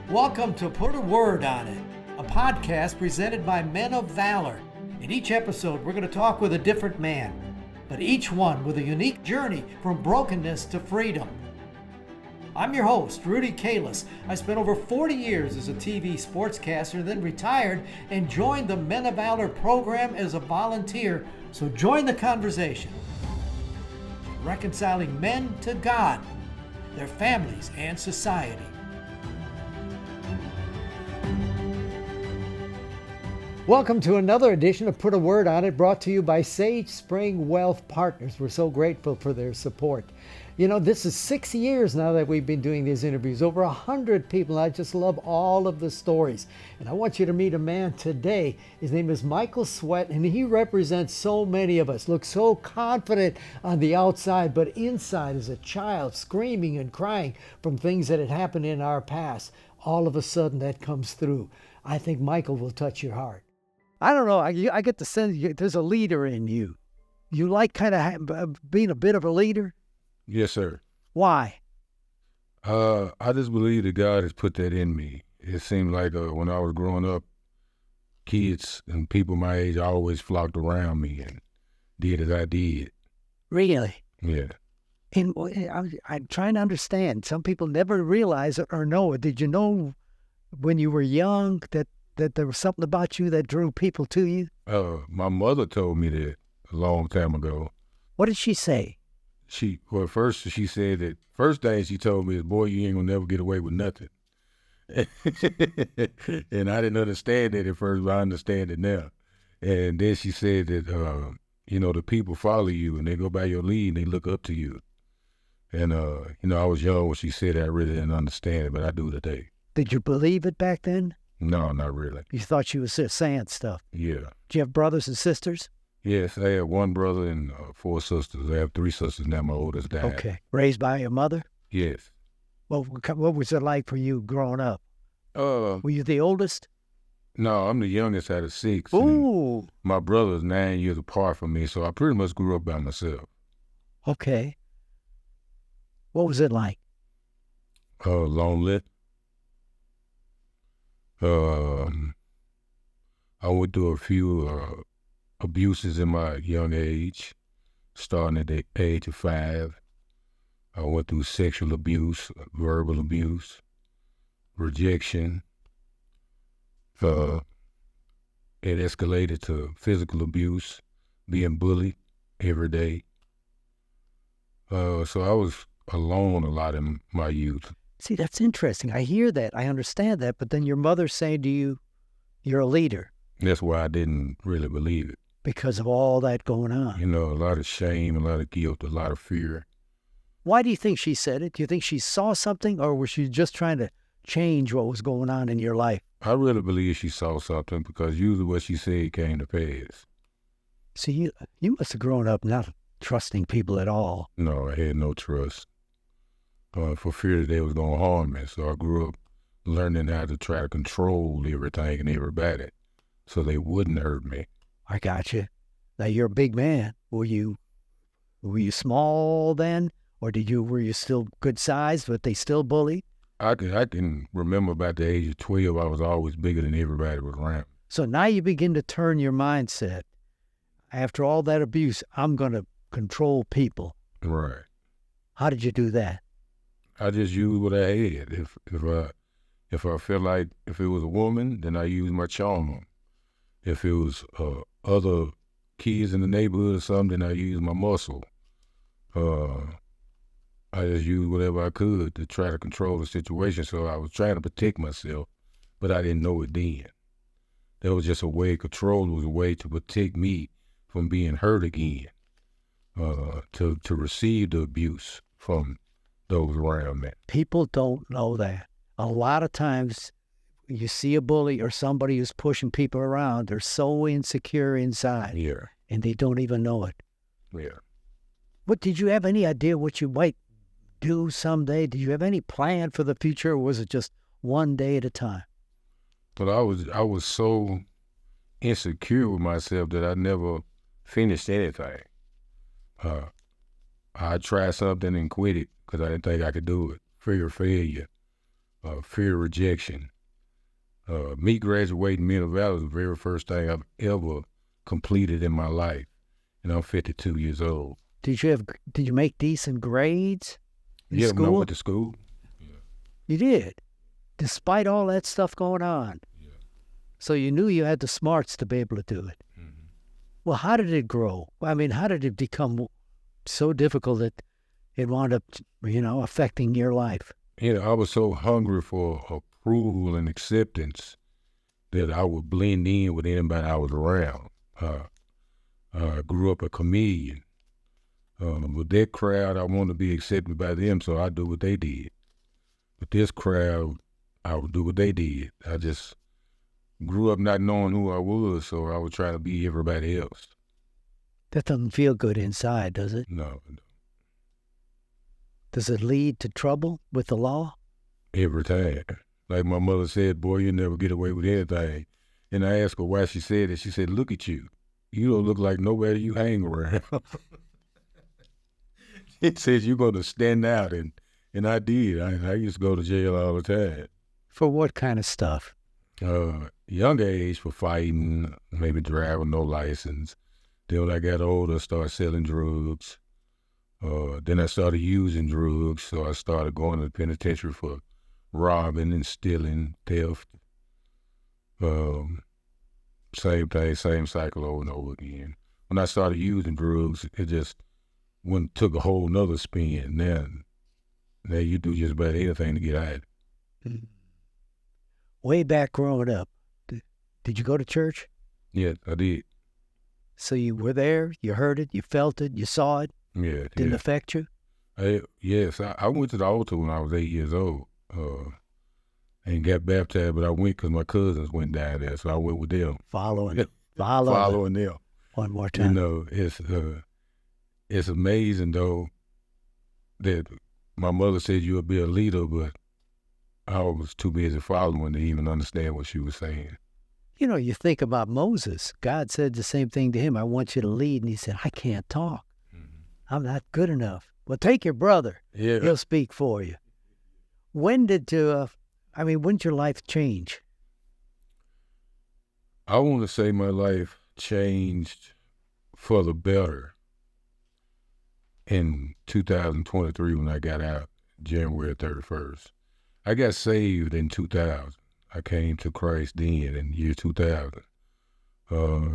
Welcome to Put a Word on It, a podcast presented by men of valor. In each episode, we're going to talk with a different man, but each one with a unique journey from brokenness to freedom. I'm your host, Rudy Kalis. I spent over 40 years as a TV sportscaster, then retired and joined the Men of Valor program as a volunteer, so join the conversation. Reconciling men to God, their families, and society. Welcome to another edition of Put a Word on It, brought to you by Sage Spring Wealth Partners. We're so grateful for their support. You know, this is 6 years now that we've been doing these interviews, over 100 people. I just love all of the stories. And I want you to meet a man today. His name is Michael Sweatt, and he represents so many of us. Looks so confident on the outside, but inside is a child screaming and crying from things that had happened in our past. All of a sudden that comes through. I think Michael will touch your heart. I don't know. I get the sense there's a leader in you. You like kind of being a bit of a leader? Yes, sir. Why? I just believe that God has put that in me. It seemed like when I was growing up, kids and people my age always flocked around me and did as I did. Really? Yeah. And I'm trying to understand. Some people never realize it or know it. Did you know when you were young that there was something about you that drew people to you? My mother told me that a long time ago. What did she say? First she said that, first thing she told me is, boy, you ain't gonna never get away with nothing. And I didn't understand that at first, but I understand it now. And then she said that, the people follow you and they go by your lead and they look up to you. And, I was young when she said that. I really didn't understand it, but I do today. Did you believe it back then? No, not really. You thought she was just saying stuff? Yeah. Do you have brothers and sisters? Yes, I have one brother and 4 sisters. I have 3 sisters now. My oldest died. Okay. Raised by your mother? Yes. Well, what was it like for you growing up? Were you the oldest? No, I'm the youngest out of 6. Ooh. My brother's 9 years apart from me, so I pretty much grew up by myself. Okay. What was it like? Lonely. I went through a few abuses in my young age, starting at the age of 5. I went through sexual abuse, verbal abuse, rejection. It escalated to physical abuse, being bullied every day. So I was alone a lot in my youth. See, that's interesting. I hear that. I understand that. But then your mother's saying to you, you're a leader. That's why I didn't really believe it. Because of all that going on. A lot of shame, a lot of guilt, a lot of fear. Why do you think she said it? Do you think she saw something, or was she just trying to change what was going on in your life? I really believe she saw something, because usually what she said came to pass. See, you must have grown up not trusting people at all. No, I had no trust. For fear that they was going to harm me. So I grew up learning how to try to control everything and everybody so they wouldn't hurt me. I got you. Now, you're a big man. Were you small then? Or were you still good size, but they still bullied? I can remember about the age of 12, I was always bigger than everybody was around. So now you begin to turn your mindset. After all that abuse, I'm going to control people. Right. How did you do that? I just used what I had. If I felt like if it was a woman, then I used my charm. If it was other kids in the neighborhood or something, then I used my muscle. I just used whatever I could to try to control the situation. So I was trying to protect myself, but I didn't know it then. That was just a way, control was a way to protect me from being hurt again, to receive the abuse from those around me. People don't know that. A lot of times you see a bully or somebody who's pushing people around, they're so insecure inside. Yeah. And they don't even know it. Yeah. What, did you have any idea what you might do someday? Did you have any plan for the future, or was it just one day at a time? But I was so insecure with myself that I never finished anything. I tried something and quit it because I didn't think I could do it. Fear of failure. fear of rejection. Me graduating Men of Valor was the very first thing I've ever completed in my life, and I'm 52 years old. Did you make decent grades in Yeah, school? when I went to school. Yeah. You did, despite all that stuff going on. Yeah. So you knew you had the smarts to be able to do it. Mm-hmm. Well, how did it grow? I mean, how did it become so difficult that it wound up, affecting your life? I was so hungry for approval and acceptance that I would blend in with anybody I was around. I grew up a comedian. With that crowd, I wanted to be accepted by them, so I do what they did. With this crowd, I would do what they did. I just grew up not knowing who I was, so I would try to be everybody else. That doesn't feel good inside, does it? No. Does it lead to trouble with the law? Every time. Like my mother said, boy, you never get away with anything. And I asked her why she said it. She said, look at you. You don't look like nobody you hang around. It says you're going to stand out, and I did. I used to go to jail all the time. For what kind of stuff? Young age for fighting, maybe driving no license. Then when I got older, I started selling drugs. Then I started using drugs, so I started going to the penitentiary for robbing and stealing, theft. Same thing, same cycle over and over again. When I started using drugs, it just took a whole nother spin. Now you do just about anything to get out. Mm-hmm. Way back growing up, did you go to church? Yeah, I did. So you were there, you heard it, you felt it, you saw it? Yeah. Didn't affect you? Yes, I went to the altar when I was 8 years old and got baptized, but I went because my cousins went down there, so I went with them. Following them. One more time. It's amazing, though, that my mother said you'll be a leader, but I was too busy following to even understand what she was saying. You think about Moses. God said the same thing to him. I want you to lead. And he said, I can't talk. Mm-hmm. I'm not good enough. Well, take your brother. Yeah. He'll speak for you. When did when'd your life change? I want to say my life changed for the better in 2023 when I got out, January 31st. I got saved in 2000. I came to Christ then in year 2000.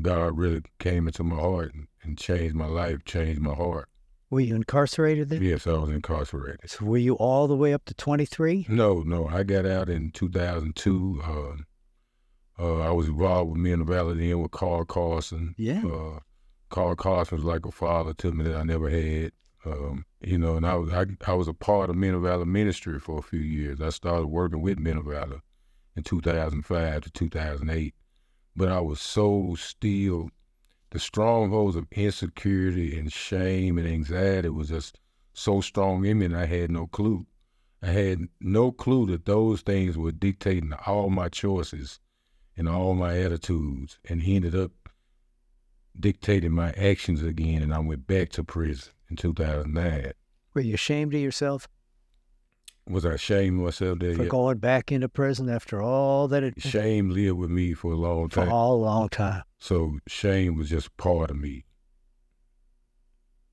God really came into my heart and changed my life, changed my heart. Were you incarcerated then? Yes, I was incarcerated. So were you all the way up to 23? No. I got out in 2002. I was involved with Men of Valor then with Carl Carson. Yeah. Carl Carson was like a father to me that I never had. And I was a part of Men of Valor ministry for a few years. I started working with Men of Valor in 2005 to 2008. But I was so still, the strongholds of insecurity and shame and anxiety was just so strong in me, and I had no clue. I had no clue that those things were dictating all my choices and all my attitudes, and he ended up dictating my actions again, and I went back to prison in 2009. Were you ashamed of yourself? Was I ashamed of myself there? For going back into prison after all that it... Shame lived with me for a long time. For a long time. So shame was just part of me.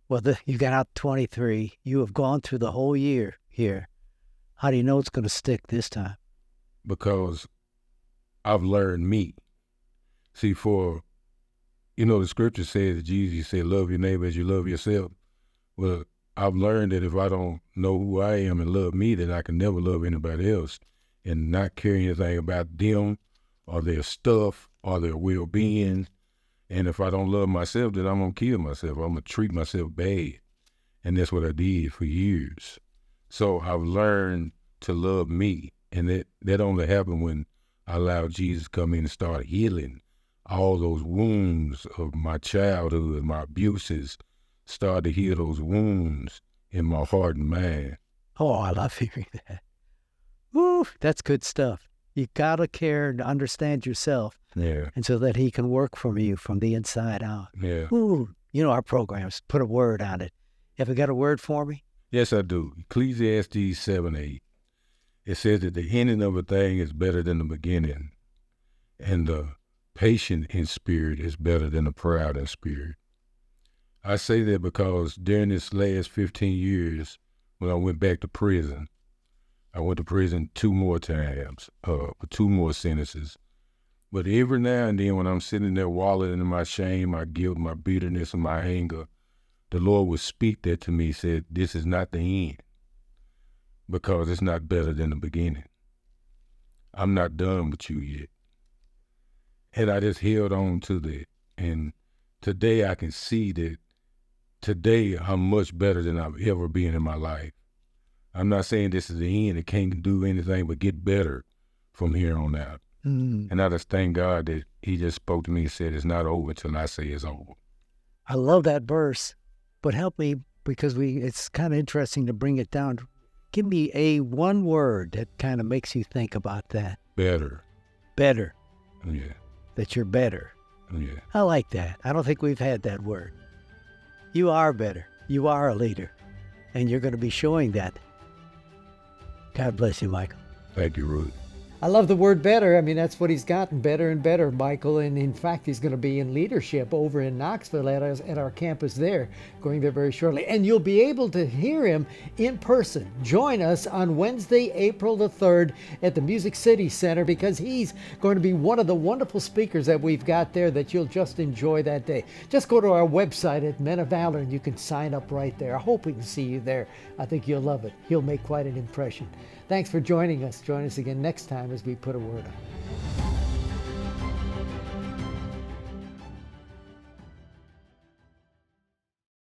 Well, you got out 23. You have gone through the whole year here. How do you know it's going to stick this time? Because I've learned me. See, the scripture says that Jesus said, love your neighbor as you love yourself. Well, I've learned that if I don't know who I am and love me, then I can never love anybody else and not care anything about them or their stuff or their well-being. And if I don't love myself, then I'm going to kill myself. I'm going to treat myself bad. And that's what I did for years. So I've learned to love me. And that only happened when I allowed Jesus to come in and start healing all those wounds of my childhood, my abuses, started to heal those wounds in my heart and mind. Oh, I love hearing that. Woo, that's good stuff. You got to care and understand yourself. Yeah. And so that he can work for you from the inside out. Yeah. Ooh, our programs, put a word on it. Have you got a word for me? Yes, I do. Ecclesiastes 7:8. It says that the ending of a thing is better than the beginning, and the patient in spirit is better than the proud in spirit. I say that because during this last 15 years, when I went back to prison, I went to prison 2 more times, for 2 more sentences. But every now and then when I'm sitting there wallowing in my shame, my guilt, my bitterness, and my anger, the Lord would speak that to me, said, this is not the end, because it's not better than the beginning. I'm not done with you yet. And I just held on to that. And today I can see that today I'm much better than I've ever been in my life. I'm not saying this is the end. It can't do anything but get better from here on out. And I just thank God that he just spoke to me and said, it's not over until I say it's over. I love that verse, but help me, because it's kind of interesting to bring it down. Give me one word that kind of makes you think about that. Better. Better. Yeah. That you're better. Yeah. I like that. I don't think we've had that word. You are better. You are a leader. And you're going to be showing that. God bless you, Michael. Thank you, Rudy. I love the word better. I mean, that's what he's gotten, better and better, Michael. And in fact, he's going to be in leadership over in Knoxville at our campus there, going there very shortly. And you'll be able to hear him in person. Join us on Wednesday, April the 3rd at the Music City Center, because he's going to be one of the wonderful speakers that we've got there that you'll just enjoy that day. Just go to our website at Men of Valor and you can sign up right there. I hope we can see you there. I think you'll love it. He'll make quite an impression. Thanks for joining us. Join us again next time as we put a word on.